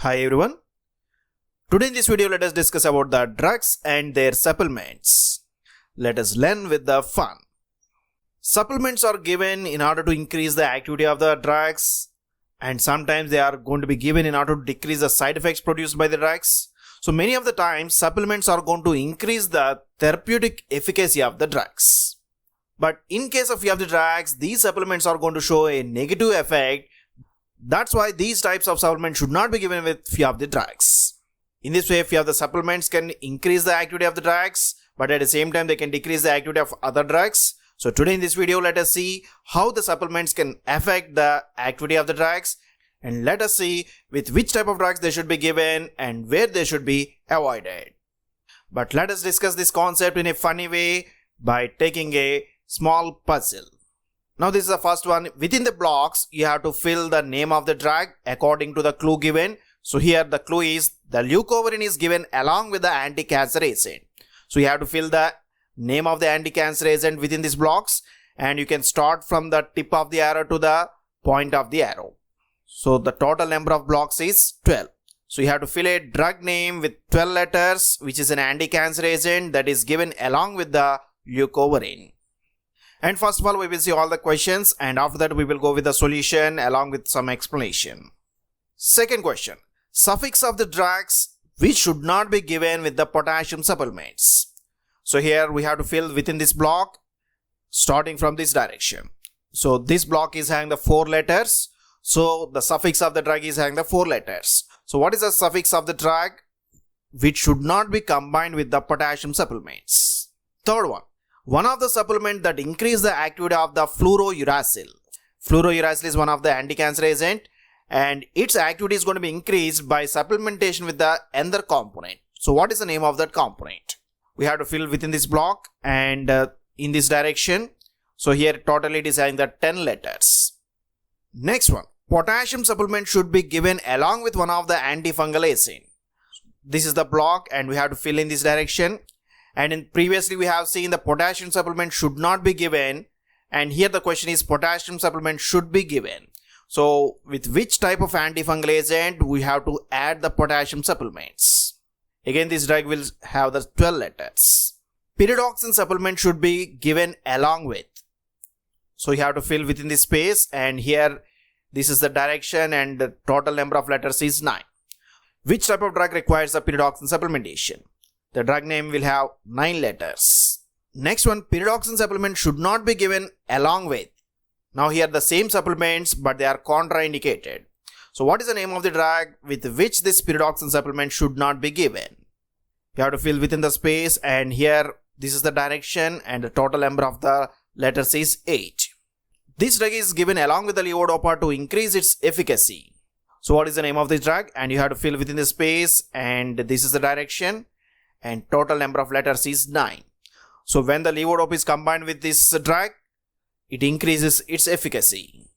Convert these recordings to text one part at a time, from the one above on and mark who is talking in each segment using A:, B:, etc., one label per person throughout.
A: Hi everyone. Today in this video let us discuss about the drugs and their supplements. Let us learn with the fun. Supplements are given in order to increase the activity of the drugs, and sometimes they are going to be given in order to decrease the side effects produced by the drugs. So many of the times supplements are going to increase the therapeutic efficacy of the drugs. But in case of few of the drugs, these supplements are going to show a negative effect. That's why these types of supplements should not be given with few of the drugs. In this way, few of the supplements can increase the activity of the drugs, but at the same time they can decrease the activity of other drugs. So today in this video, let us see how the supplements can affect the activity of the drugs, and let us see with which type of drugs they should be given and where they should be avoided. But let us discuss this concept in a funny way by taking a small puzzle. Now this is the first one. Within the blocks, you have to fill the name of the drug according to the clue given. So here the clue is the leucovorin is given along with the anti-cancer agent. So you have to fill the name of the anti-cancer agent within these blocks, and you can start from the tip of the arrow to the point of the arrow. So the total number of blocks is 12. So you have to fill a drug name with 12 letters, which is an anti-cancer agent that is given along with the leucovorin. And first of all, we will see all the questions, and after that we will go with the solution along with some explanation. Second question. Suffix of the drugs which should not be given with the potassium supplements. So here we have to fill within this block starting from this direction. So this block is having the 4 letters. So the suffix of the drug is having the 4 letters. So what is the suffix of the drug which should not be combined with the potassium supplements? Third one. One of the supplements that increase the activity of the fluorouracil. Fluorouracil is one of the anti-cancer agent, and its activity is going to be increased by supplementation with the another component. So what is the name of that component? We have to fill within this block and in this direction. So here totally it is having the 10 letters. Next one. Potassium supplement should be given along with one of the antifungal agent. This is the block and we have to fill in this direction. And previously we have seen the potassium supplement should not be given, and here the question is potassium supplement should be given. So with which type of antifungal agent we have to add the potassium supplements? Again, this drug will have the 12 letters. Pyridoxine supplement should be given along with. So you have to fill within this space, and here this is the direction and the total number of letters is 9. Which type of drug requires the pyridoxine supplementation? The drug name will have 9 letters. Next one, pyridoxine supplement should not be given along with. Now here the same supplements, but they are contraindicated. So what is the name of the drug with which this pyridoxine supplement should not be given? You have to fill within the space, and here this is the direction and the total number of the letters is 8. This drug is given along with the levodopa to increase its efficacy. So what is the name of this drug? And you have to fill within the space, and this is the direction. And total number of letters is 9. So when the levodopa is combined with this drug, it increases its efficacy.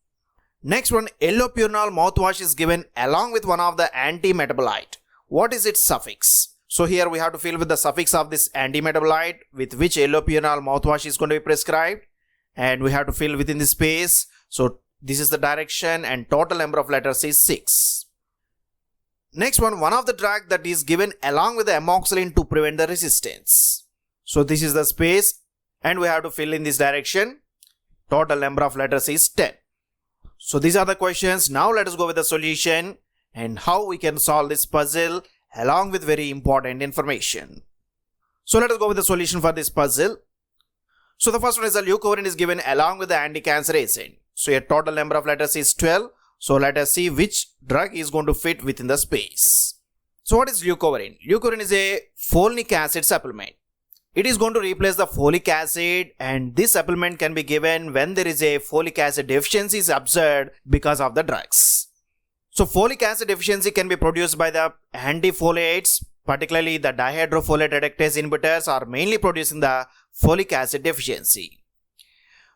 A: Next one, allopurinol mouthwash is given along with one of the anti-metabolite. What is its suffix? So here we have to fill with the suffix of this anti-metabolite with which allopurinol mouthwash is going to be prescribed, and we have to fill within the space. So this is the direction and total number of letters is 6. Next one of the drug that is given along with the amoxicillin to prevent the resistance. So this is the space and we have to fill in this direction. Total number of letters is 10. So these are the questions. Now let us go with the solution and how we can solve this puzzle along with very important information. So let us go with the solution for this puzzle. So the first one is the leucovorin is given along with the anti-cancer agent. So your total number of letters is 12. So let us see which drug is going to fit within the space. So what is leucovorin? Leucovorin is a folic acid supplement. It is going to replace the folic acid, and this supplement can be given when there is a folic acid deficiency is observed because of the drugs. So folic acid deficiency can be produced by the antifoliates, particularly the dihydrofolate reductase inhibitors are mainly producing the folic acid deficiency.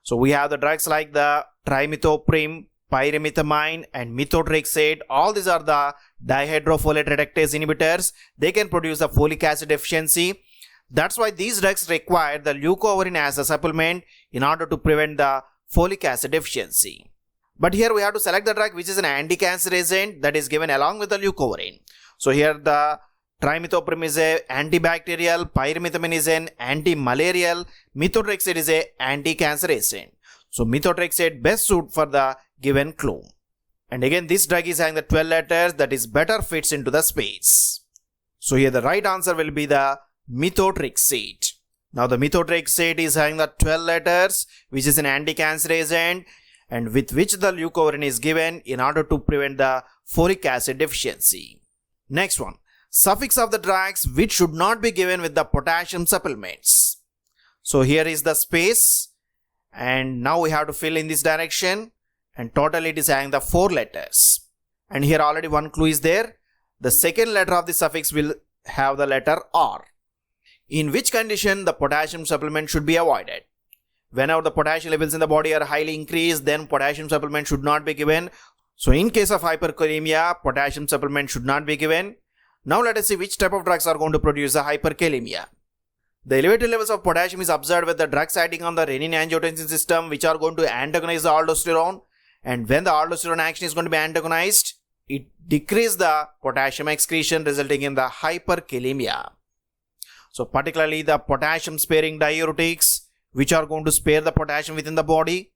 A: So we have the drugs like the trimethoprim, pyrimethamine and methotrexate. All these are the dihydrofolate reductase inhibitors. They can produce the folic acid deficiency. That's why these drugs require the leucovorin as a supplement in order to prevent the folic acid deficiency. But here we have to select the drug which is an anti-cancer agent that is given along with the leucovorin. So here the trimethoprim is a antibacterial, pyrimethamine is an anti-malarial, methotrexate is a anti-cancer agent. So methotrexate best suit for the given clue. And again this drug is having the 12 letters, that is better fits into the space. So here the right answer will be the methotrexate. Now the methotrexate is having the 12 letters, which is an anti-cancer agent and with which the leucovorin is given in order to prevent the folic acid deficiency. Next one, suffix of the drugs which should not be given with the potassium supplements. So here is the space and now we have to fill in this direction and total it is having the 4 letters. And here already one clue is there. The second letter of the suffix will have the letter R. In which condition the potassium supplement should be avoided? Whenever the potassium levels in the body are highly increased, then potassium supplement should not be given. So in case of hyperkalemia, potassium supplement should not be given. Now let us see which type of drugs are going to produce the hyperkalemia. The elevated levels of potassium is observed with the drugs acting on the renin-angiotensin system, which are going to antagonize the aldosterone. And when the aldosterone action is going to be antagonized, it decreases the potassium excretion, resulting in the hyperkalemia. So particularly the potassium sparing diuretics, which are going to spare the potassium within the body.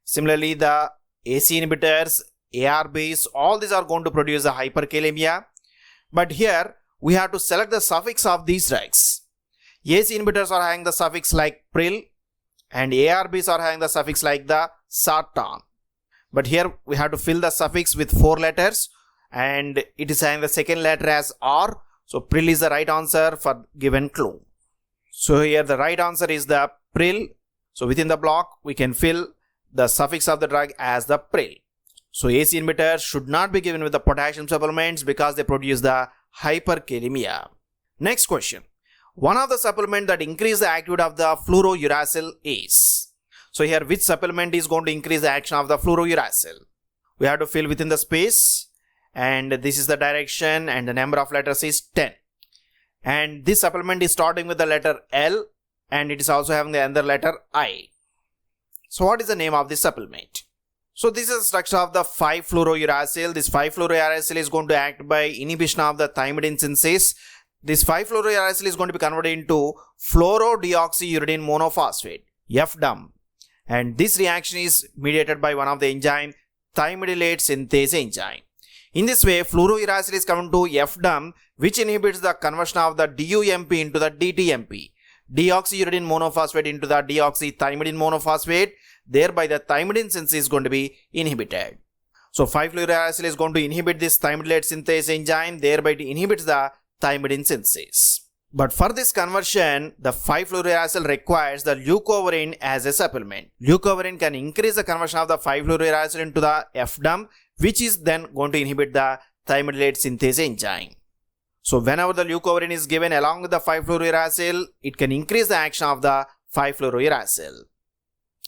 A: Similarly, the AC inhibitors, ARBs, all these are going to produce a hyperkalemia. But here we have to select the suffix of these drugs. AC inhibitors are having the suffix like pril and ARBs are having the suffix like the sartan. But here we have to fill the suffix with 4 letters and it is having the second letter as R. So pril is the right answer for given clue. So here the right answer is the pril. So within the block we can fill the suffix of the drug as the pril. So AC inhibitors should not be given with the potassium supplements because they produce the hyperkalemia. Next question. One of the supplements that increase the activity of the fluorouracil is. So here which supplement is going to increase the action of the fluorouracil? We have to fill within the space and this is the direction and the number of letters is 10. And this supplement is starting with the letter L and it is also having the other letter I. So what is the name of this supplement? So this is the structure of the 5-fluorouracil. This 5-fluorouracil is going to act by inhibition of the thymidine synthase. This 5-fluorouracil is going to be converted into fluorodeoxyuridine monophosphate, FDUM. And this reaction is mediated by one of the enzyme, thymidylate synthase enzyme. In this way, fluorouracil is converted to FDUM, which inhibits the conversion of the DUMP into the DTMP, deoxyuridine monophosphate into the deoxythymidine monophosphate. Thereby the thymidine synthesis is going to be inhibited. So 5-fluorouracil is going to inhibit this thymidylate synthase enzyme, thereby it inhibits the thymidine synthesis. But for this conversion, the 5-fluorouracil requires the leucovorin as a supplement. Leucovorin can increase the conversion of the 5-fluorouracil into the FDUM, which is then going to inhibit the thymidylate synthase enzyme. So whenever the leucovorin is given along with the 5-fluorouracil, it can increase the action of the 5-fluorouracil.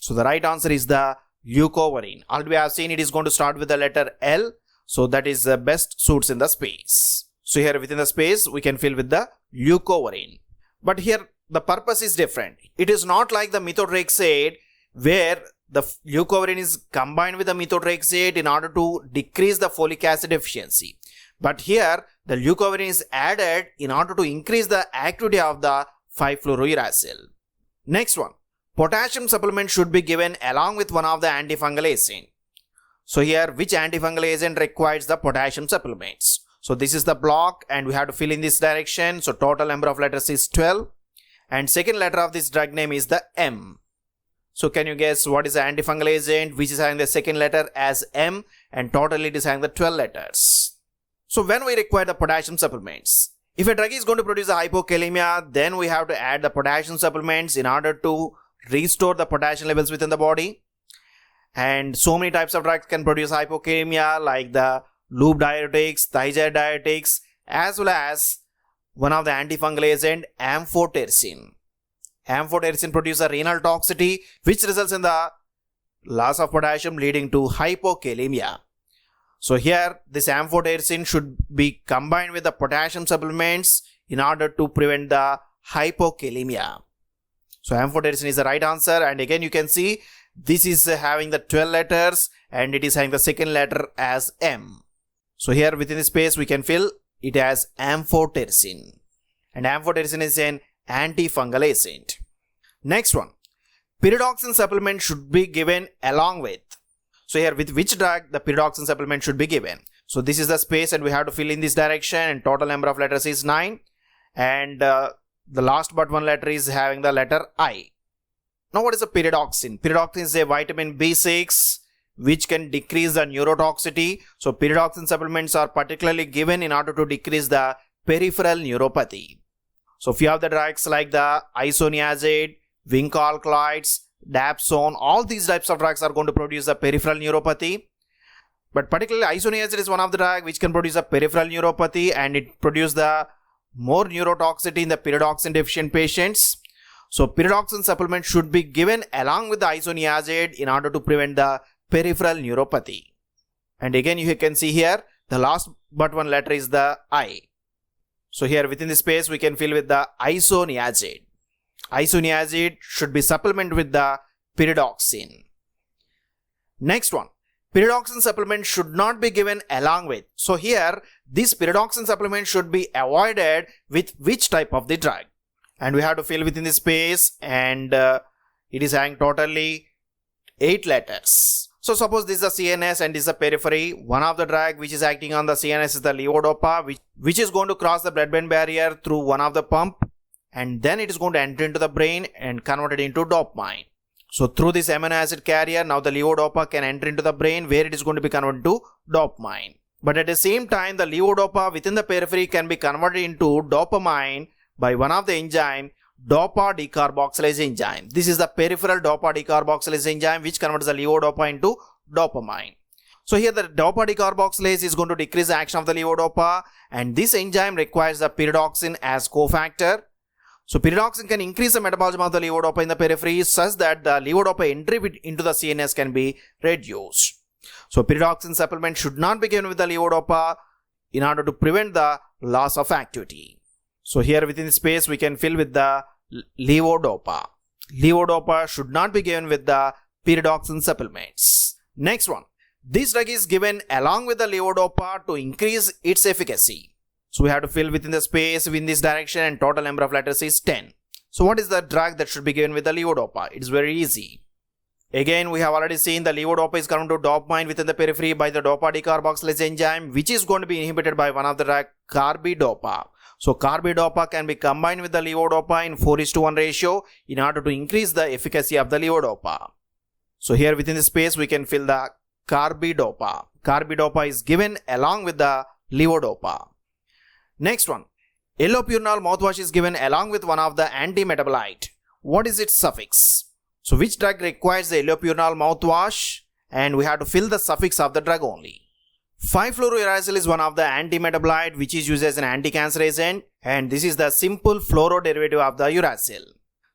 A: So the right answer is the leucovorin. Already we have seen it is going to start with the letter L. So that is the best suits in the space. So here within the space we can fill with the leucovorin. But here the purpose is different. It is not like the methotrexate where the leucovorin is combined with the methotrexate in order to decrease the folic acid deficiency. But here the leucovorin is added in order to increase the activity of the 5-fluorouracil. Next one. Potassium supplement should be given along with one of the antifungal agent. So here which antifungal agent requires the potassium supplements? So this is the block and we have to fill in this direction. So total number of letters is 12 and second letter of this drug name is the M. So can you guess what is the antifungal agent which is having the second letter as M and total it is having the 12 letters. So when we require the potassium supplements, if a drug is going to produce a hypokalemia, then we have to add the potassium supplements in order to restore the potassium levels within the body. And so many types of drugs can produce hypokalemia like the loop diuretics, thiazide diuretics, as well as one of the antifungal agent amphotericin. Amphotericin produces a renal toxicity which results in the loss of potassium leading to hypokalemia. So here this amphotericin should be combined with the potassium supplements in order to prevent the hypokalemia. So amphotericin is the right answer and again you can see this is having the 12 letters and it is having the second letter as M. So here within the space we can fill it has amphotericin. And amphotericin is an antifungal agent. Next one, pyridoxine supplement should be given along with. So here, with which drug the pyridoxine supplement should be given? So this is the space and we have to fill in this direction, and total number of letters is 9. And the last but one letter is having the letter I. Now what is a pyridoxine? Pyridoxine is a vitamin B6 which can decrease the neurotoxicity. So pyridoxine supplements are particularly given in order to decrease the peripheral neuropathy. So if you have the drugs like the isoniazid, zinc alkaloids, dapsone, all these types of drugs are going to produce the peripheral neuropathy. But particularly isoniazid is one of the drugs which can produce a peripheral neuropathy, and it produces the more neurotoxicity in the pyridoxine deficient patients. So pyridoxine supplement should be given along with the isoniazid in order to prevent the peripheral neuropathy. And again you can see here the last but one letter is the I. So here within the space we can fill with the isoniazid. Isoniazid should be supplemented with the pyridoxine. Next one, pyridoxine supplement should not be given along with. So here this pyridoxine supplement should be avoided with which type of the drug? And we have to fill within the space, and it is having totally 8 letters. So suppose this is the CNS and this is the periphery. One of the drug which is acting on the CNS is the levodopa, which is going to cross the blood-brain barrier through one of the pump, and then it is going to enter into the brain and convert it into dopamine. So through this amino acid carrier, now the levodopa can enter into the brain where it is going to be converted to dopamine. But at the same time, the levodopa within the periphery can be converted into dopamine by one of the enzyme, dopa decarboxylase enzyme. This is the peripheral dopa decarboxylase enzyme which converts the levodopa into dopamine. So here the dopa decarboxylase is going to decrease the action of the levodopa, and this enzyme requires the pyridoxine as cofactor. So pyridoxine can increase the metabolism of the levodopa in the periphery such that the levodopa entry into the CNS can be reduced. So pyridoxine supplement should not be given with the levodopa in order to prevent the loss of activity. So here within the space we can fill with the levodopa. Levodopa should not be given with the pyridoxine supplements. Next one, this drug is given along with the levodopa to increase its efficacy. So we have to fill within the space in this direction, and total number of letters is 10. So what is the drug that should be given with the levodopa? It is very easy. Again, we have already seen the levodopa is converted to dopamine within the periphery by the dopa decarboxylase enzyme, which is going to be inhibited by one of the drug, carbidopa. So carbidopa can be combined with the levodopa in 4:1 ratio in order to increase the efficacy of the levodopa. So here within the space we can fill the carbidopa. Carbidopa is given along with the levodopa. Next one, allopurinol mouthwash is given along with one of the anti-metabolite. What is its suffix? So which drug requires the allopurinol mouthwash? And we have to fill the suffix of the drug only. 5-fluorouracil is one of the anti-metabolite which is used as an anti-cancer agent, and this is the simple fluoro derivative of the uracil.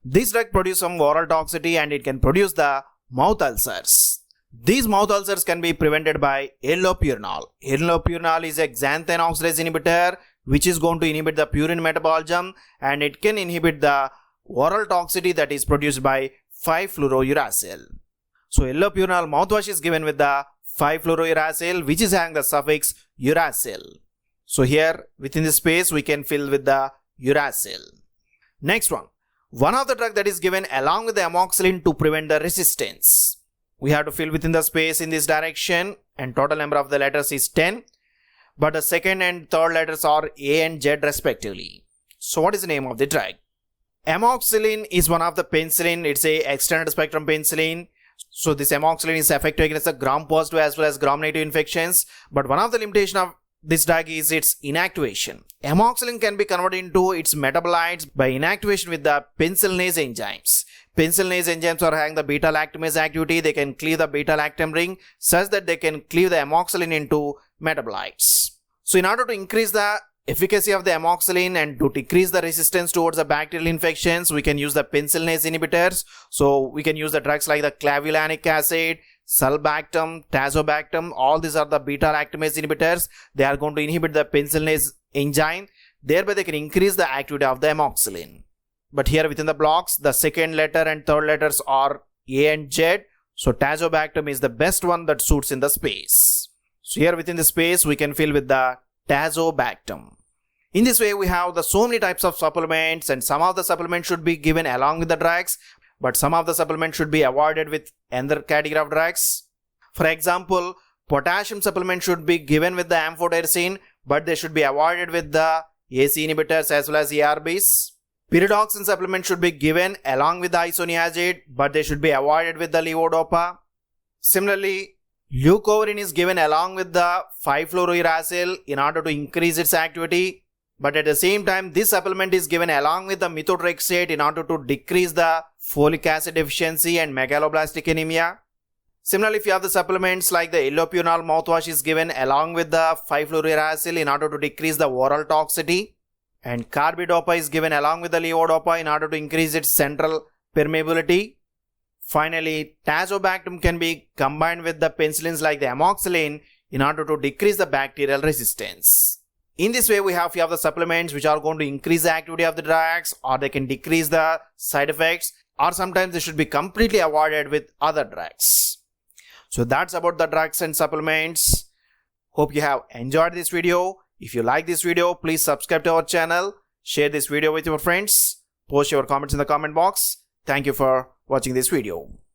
A: This drug produces some oral toxicity and it can produce the mouth ulcers. These mouth ulcers can be prevented by allopurinol. Allopurinol is a xanthine oxidase inhibitor which is going to inhibit the purine metabolism, and it can inhibit the oral toxicity that is produced by 5-fluorouracil. So allopurinol mouthwash is given with the 5-fluorouracil which is having the suffix uracil. So here within the space we can fill with the uracil. Next one of the drug that is given along with the amoxicillin to prevent the resistance. We have to fill within the space in this direction, and total number of the letters is 10. But the second and third letters are A and Z respectively. So what is the name of the drug? Amoxicillin is one of the penicillin. It's a extended spectrum penicillin. So this amoxicillin is effective against the gram-positive as well as gram-negative infections. But one of the limitations of this drug is its inactivation. Amoxicillin can be converted into its metabolites by inactivation with the penicillinase enzymes. Penicillinase enzymes are having the beta-lactamase activity. They can cleave the beta-lactam ring such that they can cleave the amoxicillin into metabolites. So in order to increase the efficacy of the amoxicillin and to decrease the resistance towards the bacterial infections, we can use the penicillinase inhibitors. So we can use the drugs like the clavulanic acid, sulbactam, tazobactam. All these are the beta-lactamase inhibitors. They are going to inhibit the penicillinase enzyme. Thereby they can increase the activity of the amoxicillin. But here within the blocks, the second letter and third letters are A and Z. So tazobactam is the best one that suits in the space. So here within the space we can fill with the Tazobactam. In this way, we have so many types of supplements, and some of the supplements should be given along with the drugs, but some of the supplements should be avoided with another category of drugs. For example, potassium supplement should be given with the amphotericin, but they should be avoided with the AC inhibitors as well as ARBs. Pyridoxine supplement should be given along with the isoniazid, but they should be avoided with the levodopa. Similarly, leucovorin is given along with the 5-fluorouracil in order to increase its activity, but at the same time, this supplement is given along with the methotrexate in order to decrease the folic acid deficiency and megaloblastic anemia. Similarly, if you have the supplements like the Ellopional mouthwash is given along with the 5-fluorouracil in order to decrease the oral toxicity, and carbidopa is given along with the levodopa in order to increase its central permeability. Finally, tazobactam can be combined with the penicillins like the amoxicillin in order to decrease the bacterial resistance. In this way, we have few of the supplements which are going to increase the activity of the drugs, or they can decrease the side effects, or sometimes they should be completely avoided with other drugs. So that's about the drugs and supplements. Hope you have enjoyed this video. If you like this video, please subscribe to our channel, share this video with your friends, post your comments in the comment box. Thank you for watching this video.